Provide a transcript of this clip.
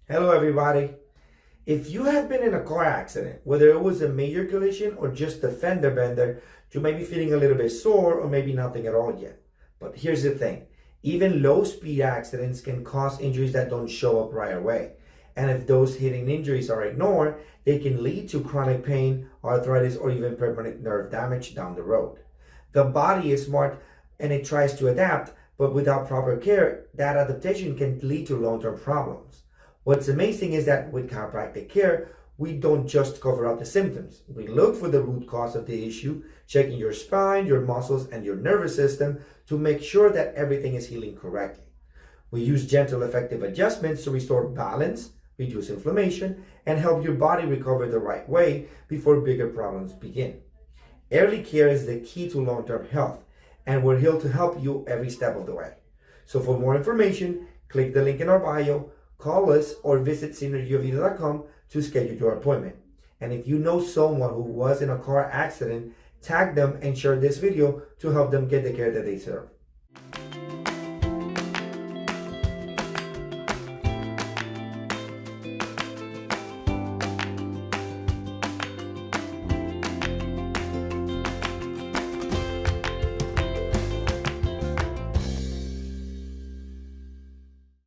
Hello everybody. If you have been in a car accident, whether it was a major collision or just a fender bender, you may be feeling a little bit sore or maybe nothing at all yet. But here's the thing, even low speed accidents can cause injuries that don't show up right away. And if those hidden injuries are ignored, they can lead to chronic pain, arthritis, or even permanent nerve damage down the road. The body is smart and it tries to adapt, but without proper care, that adaptation can lead to long-term problems. What's amazing is that with chiropractic care, we don't just cover up the symptoms. We look for the root cause of the issue, checking your spine, your muscles, and your nervous system to make sure that everything is healing correctly. We use gentle, effective adjustments to restore balance, reduce inflammation, and help your body recover the right way before bigger problems begin. Early care is the key to long-term health, and we're here to help you every step of the way. So for more information, click the link in our bio, call us, or visit synergyovido.com to schedule your appointment. And if you know someone who was in a car accident, tag them and share this video to help them get the care that they deserve.